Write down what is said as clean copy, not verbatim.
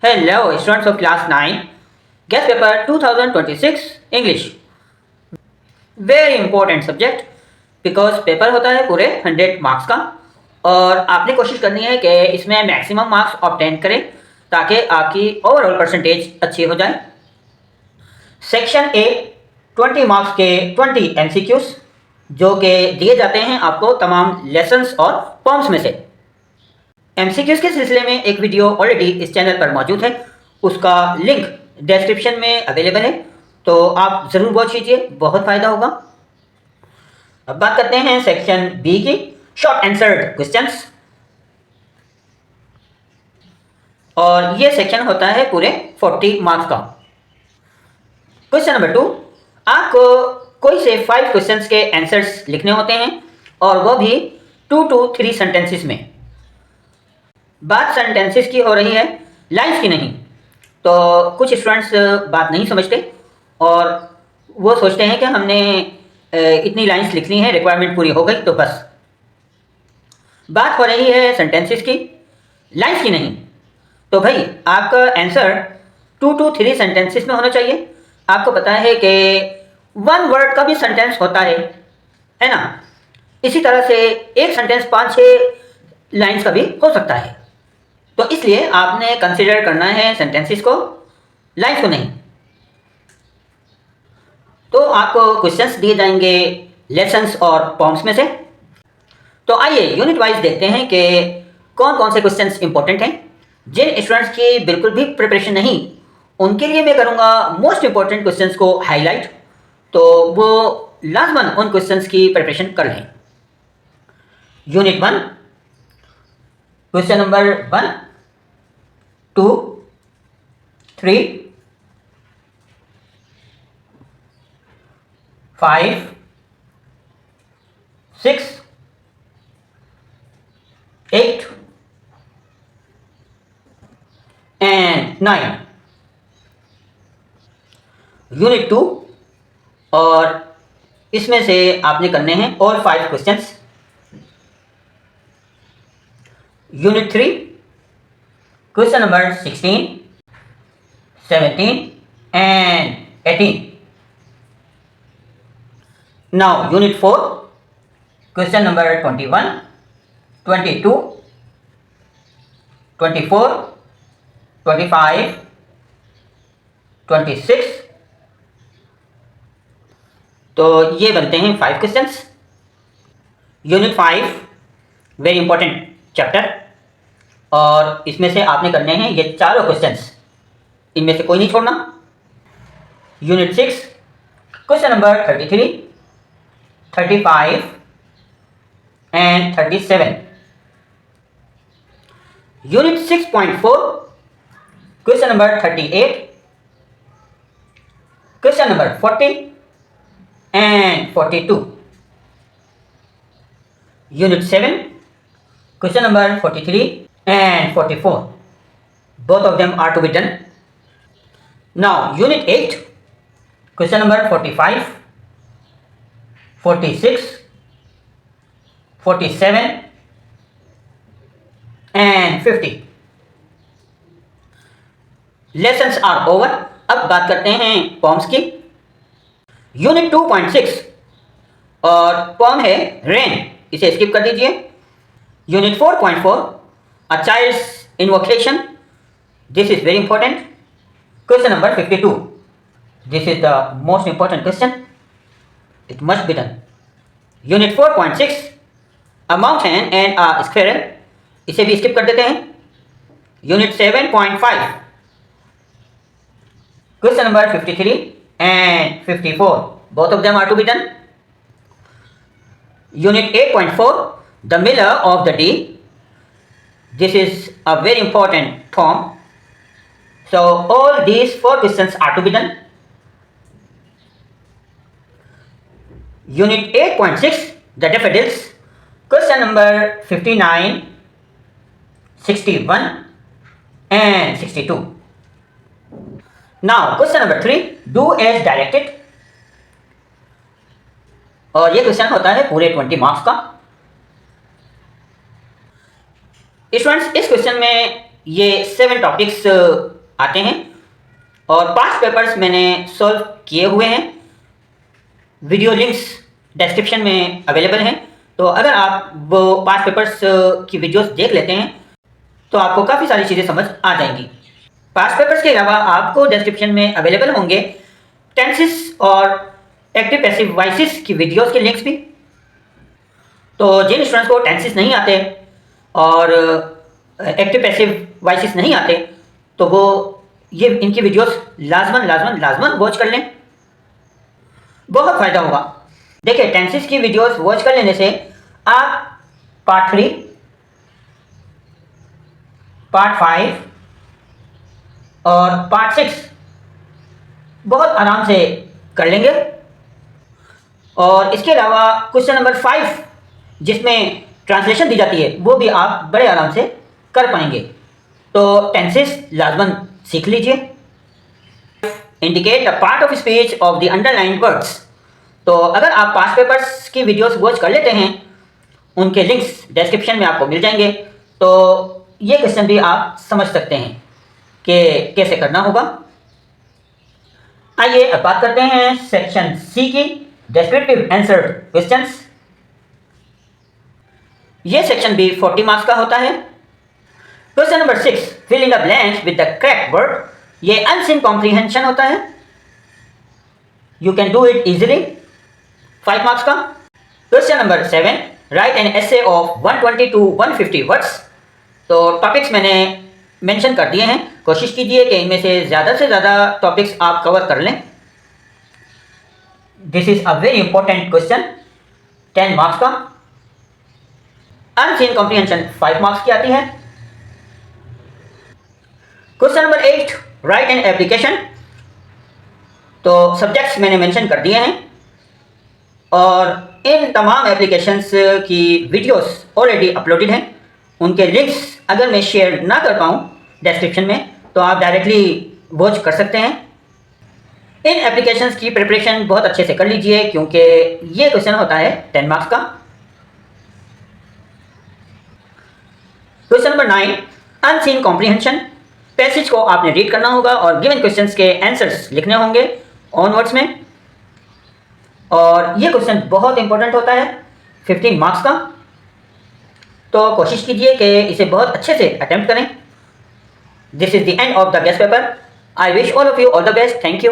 Hello, students of class 9, guest paper 2026 English. Very important subject because paper होता है पूरे 100 marks का और आपने कोशिश करनी है कि इसमें मैक्सिमम मार्क्स ऑब्टेन करें ताकि आपकी ओवरऑल परसेंटेज अच्छी हो जाए। सेक्शन ए 20 मार्क्स के 20 एमसीक्यूज जो कि दिए जाते हैं आपको तमाम लेसन्स और पॉम्स में से। एमसीक्यूज के सिलसिले में एक वीडियो ऑलरेडी इस चैनल पर मौजूद है, उसका लिंक डिस्क्रिप्शन में अवेलेबल है, तो आप ज़रूर वॉच कीजिए, बहुत फ़ायदा होगा। अब बात करते हैं सेक्शन बी की, शॉर्ट आंसर्ड क्वेश्चंस। और ये सेक्शन होता है पूरे 40 मार्क्स का। क्वेश्चन नंबर 2, आपको कोई से 5 क्वेश्चंस के आंसर्स लिखने होते हैं और वो भी 2 to 3 सेंटेंसेस में। बात सेंटेंसेस की हो रही है, लाइन्स की नहीं। तो कुछ स्टूडेंट्स बात नहीं समझते और वो सोचते हैं कि हमने इतनी लाइन्स लिखनी है, रिक्वायरमेंट पूरी हो गई तो बस। बात हो रही है सेंटेंसेस की, लाइन्स की नहीं। तो भाई आपका आंसर 2 to 3 सेंटेंसेस में होना चाहिए। आपको पता है कि 1 वर्ड का भी सेंटेंस होता है ना। इसी तरह से एक सेंटेंस 5-6 लाइन्स का भी हो सकता है। तो इसलिए आपने कंसिडर करना है सेंटेंसेस को, लाइन्स को नहीं। तो आपको क्वेश्चंस दिए जाएंगे लेसन्स और पॉम्स में से। तो आइए यूनिट वाइज देखते हैं कि कौन कौन से क्वेश्चंस इंपॉर्टेंट हैं। जिन स्टूडेंट्स की बिल्कुल भी प्रिपरेशन नहीं, उनके लिए मैं करूँगा मोस्ट इंपॉर्टेंट क्वेश्चंस को हाईलाइट, तो वो लाजमन उन क्वेश्चंस की प्रिपरेशन कर लें। Unit 1, question number 1, 2, 3, 5, 6, 8 and 9। Unit 2, और इसमें से आपने करने हैं और 5 questions. Unit 3, question number 16, 17 and 18। Now unit 4, question number 21, 22, 24, 25, 26। तो ये बनते हैं 5 questions. Unit 5 very important chapter, और इसमें से आपने करने हैं ये चारों क्वेश्चंस, इनमें से कोई नहीं छोड़ना। Unit 6, question number 33, 35 and 37। Unit 6.4, question number 38, question number 40 and 42। Unit 7, question number 43 and 44। Both of them are to be done. Now unit 8, question number 45, 46, 47 and 50। Lessons are over। अब बात करते हैं पॉम्स की। यूनिट 2.6 और पॉम है रेन, इसे skip कर दीजिए। Unit 4.4, a child's invocation, this is very important। Question number 52, this is the most important question, it must be done। Unit 4.6, a mountain and a squirrel, इसे भी स्किप कर देते हैं। Unit 7.5, question number 53 and 54, both of them are to be done। Unit 8.4, the miller of the day, this is a very important form, so all these 4 questions are to be done। Unit 8.6, the daffodils, question number 59, 61 and 62। Now question number 3, do as directed, और ये question होता है पूरे 20 marks का। Students, इस question में ये 7 topics आते हैं और 5 पेपर्स मैंने सॉल्व किए हुए हैं। वीडियो लिंक्स डिस्क्रिप्शन में अवेलेबल हैं, तो अगर आप वो 5 पेपर्स की वीडियोस देख लेते हैं तो आपको काफ़ी सारी चीज़ें समझ आ जाएंगी। 5 पेपर्स के अलावा आपको डिस्क्रिप्शन में अवेलेबल होंगे टेंसेस और एक्टिव पैसिव वॉइसेस की वीडियोस के लिंक्स भी। तो जिन स्टूडेंट्स को टेंसेस नहीं आते और एक्टिव पैसिव वॉइसेस नहीं आते तो वो ये इनकी वीडियोस लाजमन वॉच कर लें, बहुत फ़ायदा होगा। देखिए, टेंसेस की वीडियोस वॉच कर लेने से आप पार्ट 3, पार्ट 5 और पार्ट 6 बहुत आराम से कर लेंगे। और इसके अलावा क्वेश्चन नंबर 5 जिसमें ट्रांसलेशन दी जाती है वो भी आप बड़े आराम से कर पाएंगे। तो टेंसेस लाजमन सीख लीजिए। Indicate the part of speech of the underlined words. तो अगर आप 5 पेपर्स की वीडियोस वॉच कर लेते हैं, उनके लिंक्स डिस्क्रिप्शन में आपको मिल जाएंगे, तो ये क्वेश्चन भी आप समझ सकते हैं कि कैसे करना होगा। आइए अब बात करते हैं सेक्शन सी की, डिस्क्रिप्टिव आंसर क्वेश्चंस। ये सेक्शन भी 40 मार्क्स का होता है। Question number 6, fill in the blanks with the correct word. ये अनसीन कॉम्प्रीहेंशन होता है। You can do it easily, 5 marks का। Question number 7, write an essay of 120 to 150 words. तो टॉपिक्स मैंने मेंशन कर दिए हैं, कोशिश कीजिए कि इनमें से ज़्यादा टॉपिक्स आप कवर कर लें। This is a very important question, 10 marks का। अनसीन कॉम्प्रीहेंशन 5 मार्क्स की आती है। Question number 8, right an application. तो सब्जेक्ट्स मैंने मेंशन कर दिए हैं और इन तमाम एप्लीकेशंस की वीडियोस ऑलरेडी अपलोडेड हैं। उनके लिंक्स अगर मैं शेयर ना कर पाऊँ डिस्क्रिप्शन में, तो आप डायरेक्टली वॉच कर सकते हैं। इन एप्लीकेशंस की प्रिपरेशन बहुत अच्छे से कर लीजिए, क्योंकि ये क्वेश्चन होता है 10 मार्क्स का। Question number 9, unseen comprehension. Passage को आपने रीड करना होगा और गिवन क्वेश्चंस के आंसर्स लिखने होंगे ऑन वर्ड्स में। और ये क्वेश्चन बहुत इंपॉर्टेंट होता है, 15 मार्क्स का। तो कोशिश कीजिए कि इसे बहुत अच्छे से अटेम्प्ट करें। This is the end of the guest paper. I wish all of you all the best. Thank you.